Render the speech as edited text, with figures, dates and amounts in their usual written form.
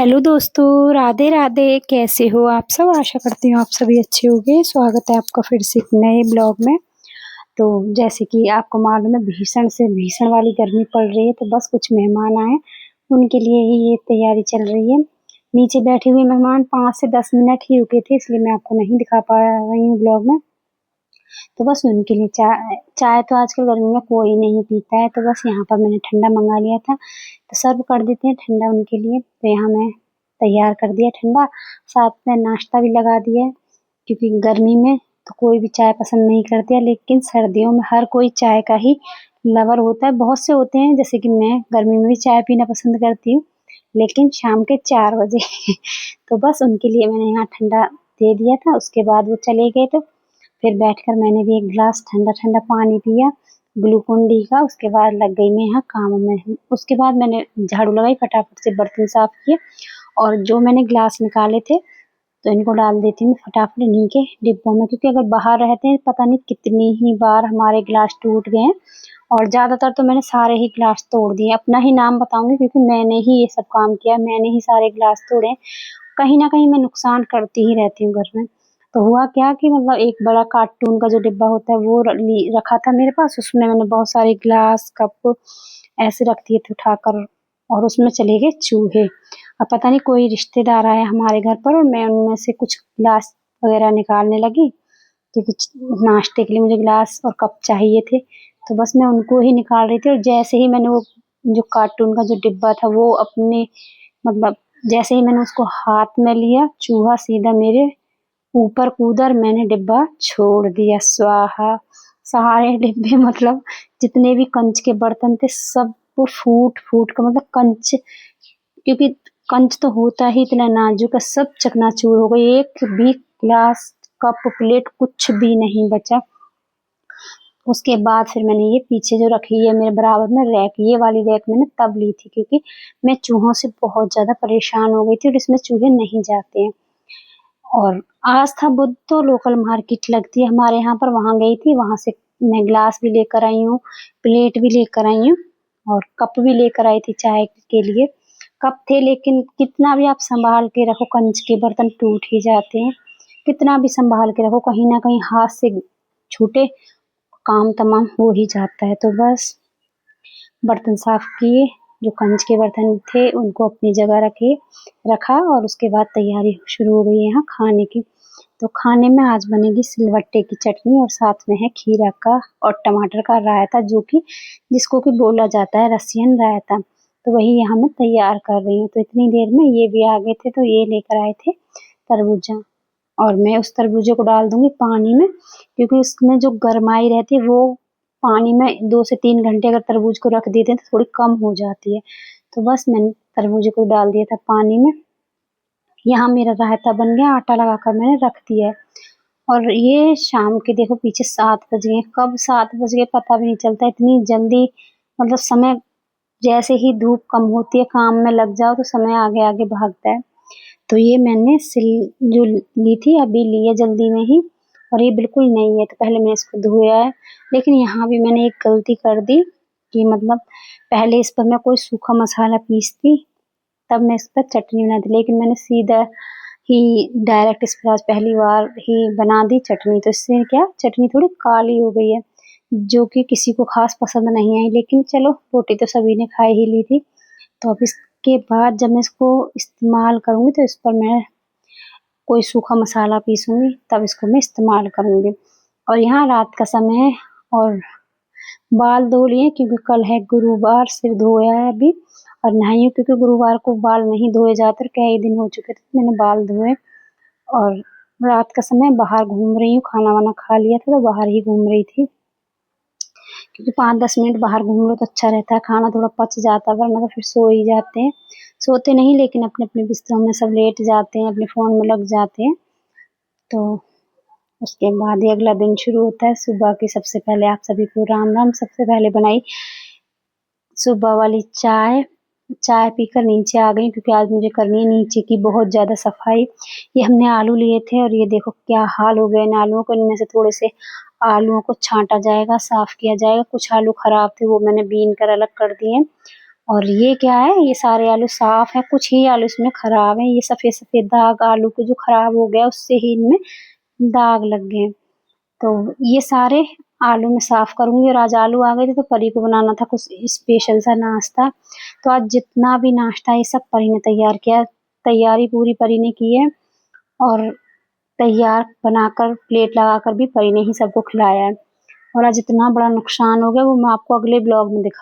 Hello दोस्तों, राधे राधे। कैसे हो आप सब? आशा करती हूँ आप सभी अच्छे होंगे। स्वागत है आपका फिर से एक नए ब्लॉग में। तो जैसे कि आपको मालूम है, भीषण से भीषण वाली गर्मी पड़ रही है, तो बस कुछ मेहमान आए, उनके लिए ही ये तैयारी चल रही है। नीचे बैठे हुए मेहमान 5 से 10 मिनट ही रुके थे, इसलिए मैं आपको नहीं दिखा पा रही हूँ ब्लॉग में। तो बस उनके लिए चाय चाय तो आजकल गर्मी में कोई नहीं पीता है, तो बस यहाँ पर मैंने ठंडा मंगा लिया था, तो सर्व कर देते हैं ठंडा उनके लिए। तो यहाँ मैं तैयार कर दिया ठंडा, साथ में नाश्ता भी लगा दिया है, क्योंकि गर्मी में तो कोई भी चाय पसंद नहीं करती है, लेकिन सर्दियों में हर कोई चाय का ही लवर होता है। बहुत से होते हैं, जैसे कि मैं गर्मी में भी चाय पीना पसंद करती हूँ, लेकिन शाम के 4 बजे तो बस उनके लिए मैंने यहाँ ठंडा दे दिया था। उसके बाद वो चले गए, तो फिर बैठकर मैंने भी एक गिलास ठंडा ठंडा पानी पिया ग्लूकोन डी का। उसके बाद लग गई मैं यहाँ काम में। उसके बाद मैंने झाड़ू लगाई, फटाफट से बर्तन साफ किए, और जो मैंने गिलास निकाले थे तो इनको डाल देती हूँ फटाफट इन्हीं के डिब्बों में, क्योंकि अगर बाहर रहते हैं पता नहीं कितनी ही बार हमारे गिलास टूट गए हैं, और ज़्यादातर तो मैंने सारे ही गिलास तोड़ दिए। अपना ही नाम बताऊंगी, क्योंकि मैंने ही ये सब काम किया, मैंने ही सारे गिलास तोड़े। कहीं ना कहीं मैं नुकसान करती ही रहती हूँ घर में। तो हुआ क्या कि मतलब एक बड़ा कार्टून का जो डिब्बा होता है वो रखा था मेरे पास, उसमें मैंने बहुत सारे ग्लास कप ऐसे रख दिए थे उठाकर, और उसमें चले गए चूहे। अब पता नहीं कोई रिश्तेदार आया हमारे घर पर, और मैं उनमें से कुछ गिलास वगैरह निकालने लगी, क्योंकि नाश्ते के लिए मुझे गिलास और कप चाहिए थे। तो बस मैं उनको ही निकाल रही थी, और जैसे ही मैंने वो जो कार्टून का जो डिब्बा था वो अपने मतलब जैसे ही मैंने उसको हाथ में लिया, चूहा सीधा मेरे ऊपर कूदा और मैंने डिब्बा छोड़ दिया। स्वाहा। सारे डिब्बे मतलब जितने भी कंच के बर्तन थे सब वो फूट फूट का, मतलब कंच, क्योंकि कंच तो होता ही इतना नाजुक है, सब चकनाचूर हो गई। एक भी ग्लास कप प्लेट कुछ भी नहीं बचा। उसके बाद फिर मैंने ये पीछे जो रखी है मेरे बराबर में रैक, ये वाली रैक मैंने तब ली थी क्योंकि मैं चूहों से बहुत ज्यादा परेशान हो गई थी, और इसमें चूहे नहीं जाते हैं। और आज था बुध, तो लोकल मार्केट लगती है हमारे यहाँ पर, वहां गई थी। वहां से मैं ग्लास भी लेकर आई हूँ, प्लेट भी लेकर आई हूँ, और कप भी लेकर आई थी चाय के लिए। कप थे, लेकिन कितना भी आप संभाल के रखो कंच के बर्तन टूट ही जाते हैं। कितना भी संभाल के रखो, कहीं ना कहीं हाथ से छूटे काम तमाम हो ही जाता है। तो बस बर्तन साफ किए, जो कंच के बर्तन थे उनको अपनी जगह रखा, और उसके बाद तैयारी शुरू हो गई यहाँ खाने की। तो खाने में आज बनेगी सिलवट्टे की चटनी, और साथ में है खीरा का और टमाटर का रायता, जो कि जिसको कि बोला जाता है रसियन रायता। तो वही यहाँ मैं तैयार कर रही हूँ। तो इतनी देर में ये भी आ गए थे, तो ये लेकर आए थे तरबूजा, और मैं उस तरबूजे को डाल दूंगी पानी में, क्योंकि उसमें जो गरमाई रहती है वो पानी में 2 से 3 घंटे अगर तरबूज को रख देते हैं तो थोड़ी कम हो जाती है। तो बस मैंने तरबूजे को डाल दिया था पानी में। यहाँ मेरा रायता बन गया, आटा लगाकर मैंने रख दिया है। और ये शाम के देखो पीछे 7 बज गए, कब 7 बज गए पता भी नहीं चलता, इतनी जल्दी। मतलब समय जैसे ही धूप कम होती है, काम में लग जाओ तो समय आगे आगे भागता है। तो ये मैंने जो ली थी अभी ली है जल्दी में ही, और ये बिल्कुल नहीं है, तो पहले मैं इसको धोया है। लेकिन यहाँ भी मैंने एक गलती कर दी कि मतलब पहले इस पर मैं कोई सूखा मसाला पीसती, तब मैं इस पर चटनी बनाती, लेकिन मैंने सीधा ही डायरेक्ट इस पर आज पहली बार ही बना दी चटनी। तो इससे क्या चटनी थोड़ी काली हो गई है, जो कि किसी को खास पसंद नहीं आई, लेकिन चलो रोटी तो सभी ने खाई ही ली थी। तो अब इसके बाद जब मैं इसको इस्तेमाल करूँगी तो इस पर मैं कोई सूखा मसाला पीसूँगी, तब इसको मैं इस्तेमाल करूँगी। और यहाँ रात का समय है, और बाल धो लिए क्योंकि कल है गुरुवार, सिर धोया है अभी, और नहाई हूँ क्योंकि गुरुवार को बाल नहीं धोए जाते, कई दिन हो चुके थे मैंने बाल धोए। और रात का समय बाहर घूम रही हूँ, खाना वाना खा लिया था तो बाहर ही घूम रही थी, क्योंकि 5-10 मिनट बाहर घूम लो तो अच्छा रहता है, खाना थोड़ा पच जाता है, वरना तो फिर सो ही जाते हैं। सोते नहीं, लेकिन अपने अपने बिस्तरों में सब लेट जाते हैं, अपने फ़ोन में लग जाते हैं। तो उसके बाद ही अगला दिन शुरू होता है। सुबह की सबसे पहले आप सभी को राम राम। सबसे पहले बनाई सुबह वाली चाय। चाय पीकर नीचे आ गई, क्योंकि आज मुझे करनी है नीचे की बहुत ज़्यादा सफाई। ये हमने आलू लिए थे, और ये देखो क्या हाल हो गए इन आलुओं को। इनमें से थोड़े से आलुओं को छांटा जाएगा, साफ किया जाएगा। कुछ आलू खराब थे, वो मैंने बीन कर अलग कर दिए, और ये क्या है, ये सारे आलू साफ है, कुछ ही आलू इसमें खराब है। ये सफेद सफेद दाग आलू के जो खराब हो गया उससे ही इनमें दाग लग गए। तो ये सारे आलू मैं साफ करूंगी। और आज आलू आ गए थे तो परी को बनाना था कुछ स्पेशल सा नाश्ता। तो आज जितना भी नाश्ता ये सब परी ने तैयार किया, तैयारी पूरी परी ने की है। और तैयार बनाकर प्लेट लगाकर भी परी ने ही सबको खिलाया है। और आज इतना बड़ा नुकसान हो गया वो मैं आपको अगले ब्लॉग में दिखा